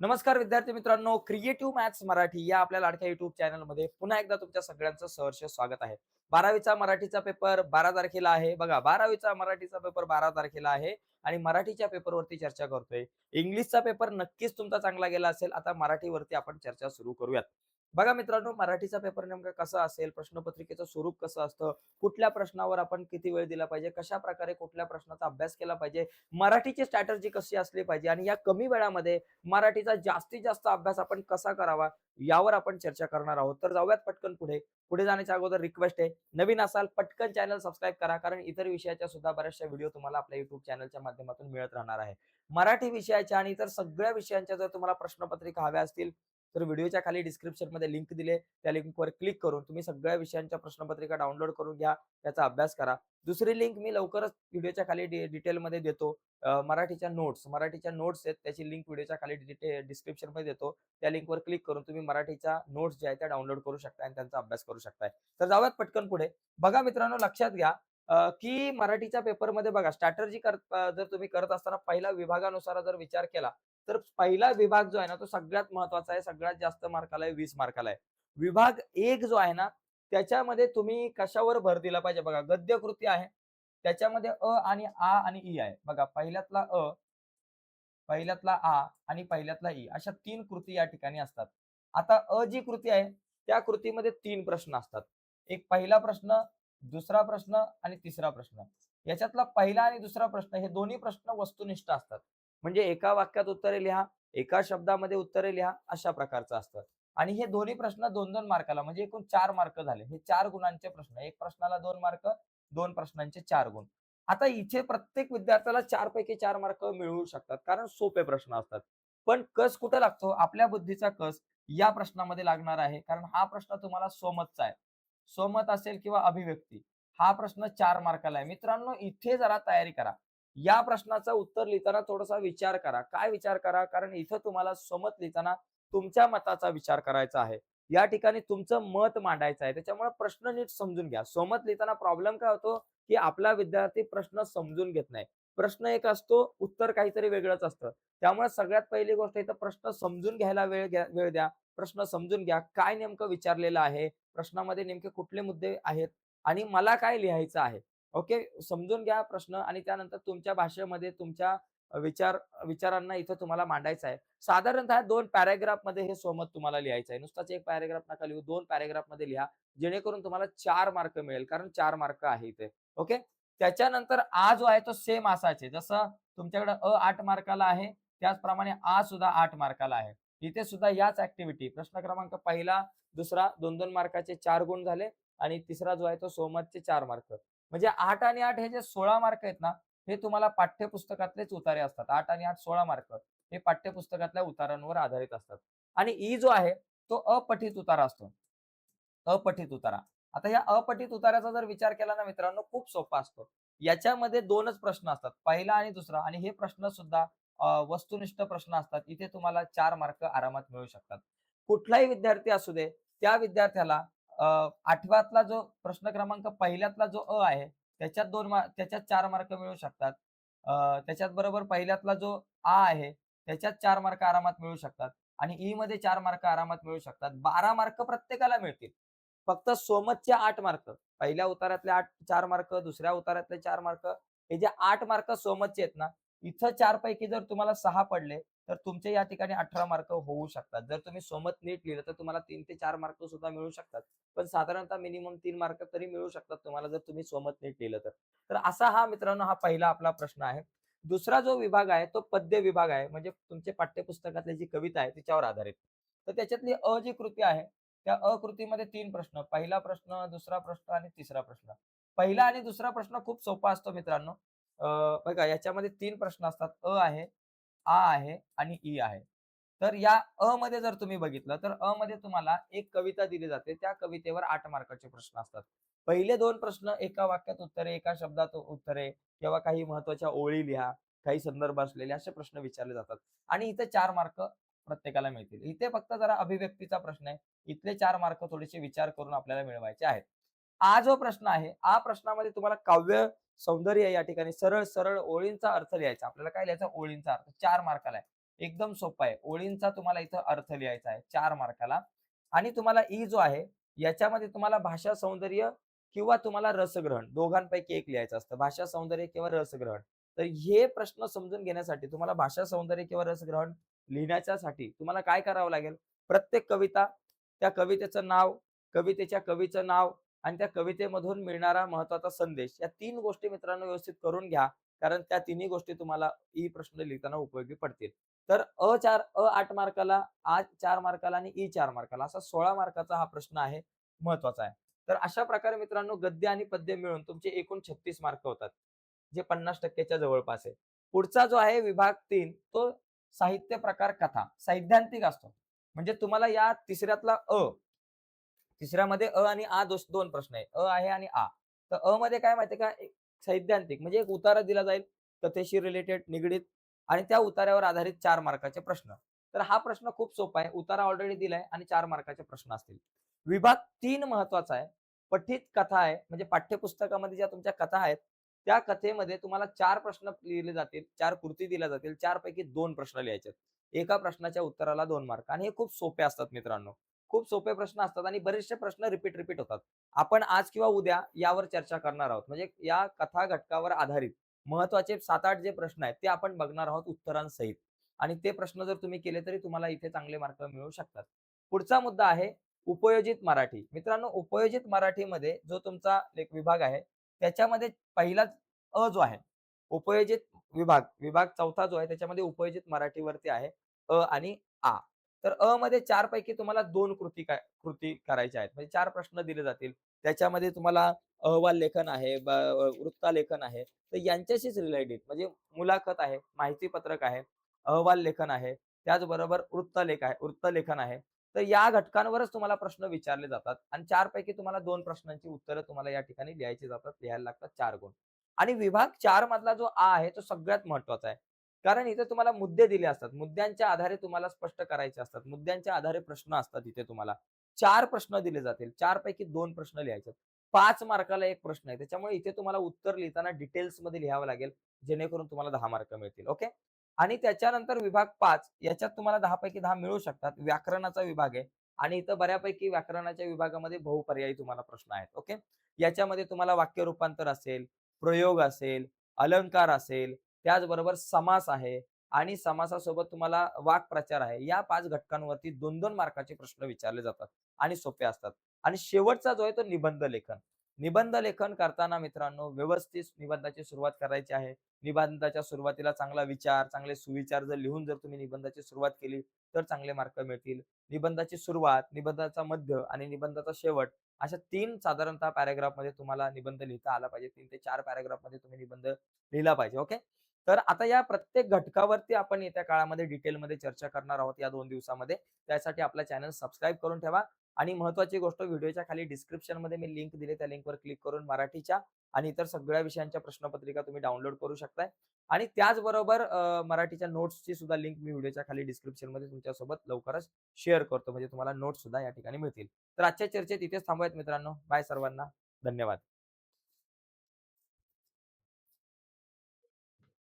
नमस्कार विद्यार्थी मित्रांनो, क्रिएटिव्ह मॅथ्स मराठी या आपल्या लाडक्या युट्यूब चॅनलमध्ये पुन्हा एकदा तुमच्या सगळ्यांचं सहर्ष स्वागत आहे. 12वीचा मराठीचा पेपर 12 तारखेला आहे. बघा 12वीचा मराठीचा पेपर 12 तारखेला आहे आणि मराठीच्या पेपरवरती चर्चा करतोय. इंग्लिशचा पेपर नक्कीच तुमचा चांगला गेला असेल. आता मराठीवरती आपण चर्चा सुरू करूयात. बघा मित्रांनो, मराठीचा पेपर नेमका कसा असेल, प्रश्नपत्रिकेचं स्वरूप कसं असतं, कुठल्या प्रश्नावर आपण किती वेळ दिला पाहिजे, कशाप्रकारे कुठल्या प्रश्नाचा अभ्यास केला पाहिजे, मराठीची स्ट्रॅटेजी कशी असली पाहिजे आणि या कमी वेळामध्ये मराठीचा जास्तीत जास्त अभ्यास आपण कसा करावा यावर आपण चर्चा करणार आहोत. तर जाऊयात पटकन पुढे. पुढे जाण्याच्या अगोदर रिक्वेस्ट आहे, नवीन असाल पटकन चॅनल सबस्क्राईब करा, कारण इतर विषयाच्या सुद्धा बऱ्याचशा व्हिडिओ तुम्हाला आपल्या युट्यूब चॅनलच्या माध्यमातून मिळत राहणार आहे. मराठी विषयाच्या आणि इतर सगळ्या विषयांच्या जर तुम्हाला प्रश्नपत्रिका हव्या असतील तर व्हिडिओच्या खाली डिस्क्रिप्शन मध्ये लिंक दिले, त्या लिंकवर क्लिक करून तुम्ही सगळ्या विषयांच्या प्रश्नपत्रिका डाउनलोड करून घ्या, त्याचा अभ्यास करा. दुसरी लिंक मी लवकरच व्हिडिओच्या खाली डिटेलमध्ये देतो. मराठीच्या नोट्स आहेत, त्याची लिंक व्हिडिओच्या खाली डिस्क्रिप्शन मध्ये देतो. त्या लिंकवर क्लिक करून तुम्ही मराठीच्या नोट्स ज्या आहेत त्या डाउनलोड करू शकता आणि त्यांचा अभ्यास करू शकताय. तर जाऊयात पटकन पुढे. बघा मित्रांनो, लक्षात घ्या की मराठीच्या पेपरमध्ये बघा स्ट्रॅटर्जी जर तुम्ही करत असताना पहिला विभागानुसार जर विचार केला तर पहिला विभाग जो आहे ना तो सगळ्यात महत्वाचा आहे, सगळ्यात जास्त मार्काला आहे, 20 मार्काला आहे. विभाग 1 जो आहे ना त्याच्यामध्ये तुम्ही कशावर भर दिला पाहिजे बघा, गद्यकृती आहे. त्याच्यामध्ये अ आणि आ आणि ई आहे. बघा पहिल्यातला आ आणि पहिल्यातला ई अशा 3 कृती या ठिकाणी असतात. आता अ जी कृती आहे त्या कृतीमध्ये 3 प्रश्न असतात. एक पहिला प्रश्न, दुसरा प्रश्न आणि तिसरा प्रश्न. याच्यातला पहिला आणि दुसरा प्रश्न हे दोन्ही प्रश्न वस्तुनिष्ठ असतात. म्हणजे एका वाक्यात उत्तरे लिहा, एका शब्दामध्ये उत्तरे लिहा अशा प्रकारचं असतं. आणि हे दोन्ही प्रश्न 2-2 मार्काला म्हणजे एकूण 4 मार्क झाले. हे 4 गुणांचे प्रश्न. एक प्रश्नाला 2 मार्क, 2 प्रश्नांचे 4 गुण. आता इथे प्रत्येक विद्यार्थ्याला 4 पैकी 4 मार्क मिळू शकतात कारण सोपे प्रश्न असतात. पण कस कुठे लागतो? आपल्या बुद्धीचा कस या प्रश्नामध्ये लागणार आहे. कारण हा प्रश्न तुम्हाला स्वमतचा आहे. स्वमत असेल किंवा अभिव्यक्ती. हा प्रश्न 4 मार्काला आहे. मित्रांनो, इथे जरा तयारी करा. या प्रश्नाचं उत्तर लिहिताना थोडासा विचार करा. काय विचार करा? कारण इथं तुम्हाला स्वमत लिहिताना तुमच्या मताचा विचार करायचा आहे. या ठिकाणी तुमचं मत मांडायचं आहे. त्याच्यामुळे प्रश्न नीट समजून घ्या. स्वमत लिहिताना प्रॉब्लेम काय होतो? की आपला विद्यार्थी प्रश्न समजून घेत नाही. प्रश्न एक असतो, उत्तर काहीतरी वेगळंच असतं. त्यामुळे सगळ्यात पहिली गोष्ट इथं प्रश्न समजून घ्यायला वेळ द्या. प्रश्न समजून घ्या. काय नेमकं विचारलेलं आहे? प्रश्नामध्ये नेमके कुठले मुद्दे आहेत? आणि मला काय लिहायचं आहे? ओके. समजून घ्या प्रश्न आणि त्यानंतर तुमच्या भाषेमध्ये तुमच्या विचारांना इथं तुम्हाला मांडायचं आहे. साधारणतः 2 पॅराग्राफमध्ये हे स्वमत तुम्हाला लिहायचं आहे. नुसताच 1 पॅराग्राफ नका लिहू, 2 पॅराग्राफमध्ये लिहा. जेणेकरून तुम्हाला 4 मार्क मिळेल. कारण 4 मार्क आहे इथे. ओके. त्याच्यानंतर आ जो आहे तो सेम असाच आहे. जसं तुमच्याकडे अ 8 मार्काला आहे, त्याचप्रमाणे आ सुद्धा 8 मार्काला आहे. इथे सुद्धा याच ॲक्टिव्हिटी प्रश्न क्रमांक पहिला, दुसरा 2-2 मार्काचे 4 गुण झाले आणि तिसरा जो आहे तो स्वमतचे 4 मार्क. म्हणजे 8 आणि 8 हे जे 16 मार्क आहेत ना, हे तुम्हाला पाठ्यपुस्तकातलेच उतारे असतात. 8 आणि 8 16 मार्क हे पाठ्यपुस्तकातल्या उतारांवर आधारित असतात. आणि ई जो आहे तो अपठित उतारा असतो. अपठित उतारा. आता या अपठित उतार्याचा जर विचार केला ना मित्रांनो, खूप सोपा असतो. याच्यामध्ये 2च प्रश्न असतात. पहिला आणि दुसरा आणि हे प्रश्न सुद्धा वस्तुनिष्ठ प्रश्न असतात. इथे तुम्हाला 4 मार्क आरामात मिळू शकतात. कुठलाही विद्यार्थी असू दे, त्या विद्यार्थ्याला 8वातला जो प्रश्न क्रमांक पहिल्यातला जो अ आहे, त्याच्यात 4 मार्क मिळू शकतात. त्याच्यात बरोबर पहिल्यातला जो आ आहे, त्याच्यात 4 मार्क आरामात मिळू शकतात आणि ई मध्ये 4 मार्क आरामात मिळू शकतात. 12 मार्क प्रत्येकाला मिळतील. फक्त सोमतचे 8 मार्क. पहिल्या उताऱ्यातले 4 मार्क, दुसऱ्या उताऱ्यातले 4 मार्क. हे जे 8 मार्क सोमतचे आहेत ना, इथं 4 पैकी जर तुम्हाला 6 पडले, तर तुमचे या ठिकाणी 18 मार्क होऊ शकतात. जर तुम्ही सोमत नीट लिहिलं, तर तुम्हाला 3 ते 4 मार्क सुद्धा मिळू शकतात. पण साधारणतः मिनिमम 3 मार्क तरी मिळू शकतात तुम्हाला जर तुम्ही सोमत नीट लिहिलं तर. तर असा हा मित्रांनो हा पहिला आपला प्रश्न आहे. दुसरा जो विभाग आहे, तो पद्य विभाग आहे. म्हणजे तुमच्या पाठ्यपुस्तकातली जी कविता आहे, तिच्यावर आधारित. तर त्याच्यातली अ जी कृती आहे, त्या अकृतीमध्ये 3 प्रश्न. पहिला प्रश्न, दुसरा प्रश्न आणि तिसरा प्रश्न. पहिला आणि दुसरा प्रश्न खूप सोपा असतो मित्रांनो. बघा याच्यामध्ये 3 प्रश्न असतात. अ आहे, आ आहे आणि ई आहे. तर या अ मध्ये जर तुम्ही बघितलं, तर अ मध्ये तुम्हाला एक कविता दिली जाते. त्या कवितेवर 8 मार्काचे प्रश्न असतात. पहिले 2 प्रश्न एका वाक्यात उत्तरे, एका शब्दात उत्तरे किंवा काही महत्त्वाच्या ओळी लिहा, काही संदर्भ असलेले असे प्रश्न विचारले जातात. आणि इथे 4 मार्क प्रत्येकाला मिळतील. इथे फक्त जरा अभिव्यक्तीचा प्रश्न आहे. इथले 4 मार्क थोडेसे विचार करून आपल्याला मिळवायचे आहेत. हा जो प्रश्न आहे, हा प्रश्नामध्ये तुम्हाला काव्य सौंदर्य या ठिकाणी सरळ-सरळ ओळींचा अर्थ लिहायचा. आपल्याला काय लिहायचा? ओळींचा अर्थ. 4 मार्काला आहे. एकदम सोपा आहे. ओळींचा तुम्हाला इथं अर्थ लिहायचा आहे 4 मार्काला आणि तुम्हाला ई जो आहे याच्यामध्ये तुम्हाला भाषा सौंदर्य किंवा तुम्हाला रसग्रहण दोघांपैकी एक लिहायचं असतं. भाषा सौंदर्य किंवा रसग्रहण. तर हे प्रश्न समजून घेण्यासाठी तुम्हाला भाषा सौंदर्य किंवा रसग्रहण लिहिण्याच्यासाठी तुम्हाला काय करावं लागेल? प्रत्येक कविता, त्या कवितेचं नाव, कवितेच्या कवीचं नाव आणि त्या कवितेमधून मिळणारा महत्त्वाचा संदेश या 3 गोष्टी मित्रांनो व्यवस्थित करून घ्या. कारण त्या तिन्ही गोष्टी तुम्हाला ई प्रश्न लिहिताना उपयोगी पडतील. तर अ 8 मार्काला, आ 4 मार्काला आणि ई 4 मार्काला असा 16 मार्काचा हा प्रश्न आहे, महत्त्वाचा आहे. तर अशा प्रकारे मित्रांनो गद्य आणि पद्य मिळून तुमचे एकूण 36 मार्क होतात. जे 50% च्या जवळपास आहे. पुढचा जो आहे विभाग 3 तो साहित्य प्रकार कथा, सैद्धांतिक असतो. म्हणजे तुम्हाला या तिसऱ्यातला तिसऱ्यामध्ये आणि आ 2 प्रश्न आहे. आहे आणि आ. तर मध्ये काय माहिती का? एक सैद्धांतिक म्हणजे एक उतारा दिला जाईल, कथेशी रिलेटेड निगडीत आणि त्या उतार्यावर आधारित 4 मार्काचे प्रश्न. तर हा प्रश्न खूप सोपा आहे. उतारा ऑलरेडी दिलाय आणि 4 मार्काचे प्रश्न असतील. विभाग 3 महत्वाचा आहे. पठित कथा आहे, म्हणजे पाठ्यपुस्तकामध्ये ज्या तुमच्या कथा आहेत, त्या कथेमध्ये तुम्हाला 4 प्रश्न लिहिले जातील, 4 कृती दिल्या जातील. 4 पैकी 2 प्रश्न लिहायचे आहेत. एका प्रश्नाच्या उत्तराला 2 मार्क आणि हे खूप सोपे असतात मित्रांनो. खूप सोपे प्रश्न असतात आणि बरेचसे प्रश्न रिपीट होतात. आपण आज किंवा उद्या यावर चर्चा करणार आहोत. म्हणजे या कथा घटकावर आधारित महत्त्वाचे 7-8 जे प्रश्न आहेत ते आपण बघणार आहोत उत्तरांसहित आणि ते प्रश्न जर तुम्ही केले तरी तुम्हाला इथे चांगले मार्क मिळू शकतात. पुढचा मुद्दा आहे उपयोजित मराठी. मित्रांनो उपयोजित मराठीमध्ये जो तुमचा एक विभाग आहे त्याच्यामध्ये पहिलाच जो आहे उपयोजित विभाग 4था जो आहे त्याच्यामध्ये उपयोजित मराठीवरती आहे आणि आ. तर मध्ये 4 पैकी तुम्हाला 2 कृती करायच्या आहेत. म्हणजे 4 प्रश्न दिले जातील. त्याच्यामध्ये तुम्हाला अहवाल लेखन आहे, वृत्तालेखन आहे. तर यांच्याशीच रिलेटेड म्हणजे मुलाखत आहे, माहिती पत्रक आहे, अहवाल लेखन आहे, त्याचबरोबर वृत्तलेखन आहे. तर या घटकांवरच तुम्हाला प्रश्न विचारले जातात आणि 4 पैकी तुम्हाला 2 प्रश्नांची उत्तरं तुम्हाला या ठिकाणी लिहायची जातात. लिहायला लागतात 4 गुण. आणि विभाग 4 मधला जो आ आहे तो सगळ्यात महत्त्वाचा आहे. कारण इथे तुम्हाला मुद्दे दिले असतात. मुद्द्यांच्या आधारे तुम्हाला स्पष्ट करायचे असतात. मुद्द्यांच्या आधारे प्रश्न असतात इथे तुम्हाला. 4 प्रश्न दिले जातील. 4 पैकी 2 प्रश्न लिहायचे. 5 मार्काला 1 प्रश्न आहे. त्याच्यामुळे इथे तुम्हाला उत्तर लिहिताना डिटेल्समध्ये लिहावं लागेल, जेणेकरून तुम्हाला 10 मार्क मिळतील. ओके. आणि त्याच्यानंतर विभाग 5 याच्यात तुम्हाला 10 पैकी 10 मिळू शकतात. व्याकरणाचा विभाग आहे आणि इथं बऱ्यापैकी व्याकरणाच्या विभागामध्ये बहुपर्यायी तुम्हाला प्रश्न आहेत. ओके. याच्यामध्ये तुम्हाला वाक्य रूपांतर असेल, प्रयोग असेल, अलंकार असेल, त्याचबरोबर समास आहे आणि समासासोबत तुम्हाला वाक्प्रचार आहे. या 5 घटकांवरती 2-2 मार्काचे प्रश्न विचारले जातात आणि सोपे असतात. आणि शेवटचा जो आहे तो निबंध लेखन. निबंध लेखन करताना मित्रांनो व्यवस्थित निबंधाची सुरुवात करायची आहे. निबंधाच्या सुरुवातीला चांगला विचार, चांगले सुविचार लिहून जर तुम्ही निबंधाची सुरुवात केली, तर चांगले मार्क मिळतील. निबंधाची सुरुवात, निबंधाचा मध्य आणि निबंधाचा शेवट अशा 3 साधारणतः पॅराग्राफमध्ये तुम्हाला निबंध लिहिता आला पाहिजे. 3 ते 4 पॅराग्राफमध्ये तुम्ही निबंध लिहिला पाहिजे. ओके. तर आता या प्रत्येक घटकावरती आपण येत्या काळामध्ये डिटेलमध्ये चर्चा करणार आहोत या 2 दिवसामध्ये. त्यासाठी आपला चॅनल सबस्क्राईब करून ठेवा आणि महत्त्वाची गोष्ट व्हिडिओच्या खाली डिस्क्रिप्शनमध्ये मी लिंक दिली त्या लिंकवर क्लिक करून मराठीच्या आणि इतर सगळ्या विषयांच्या प्रश्नपत्रिका तुम्ही डाउनलोड करू शकताय आणि त्याचबरोबर मराठीच्या नोट्सची सुद्धा लिंक मी व्हिडिओच्या खाली डिस्क्रिप्शनमध्ये तुमच्यासोबत लवकरच शेअर करतो म्हणजे तुम्हाला नोट्स सुद्धा या ठिकाणी मिळतील. तर आजच्या चर्चेत इथेच थांबूयात मित्रांनो. बाय सर्वांना. धन्यवाद.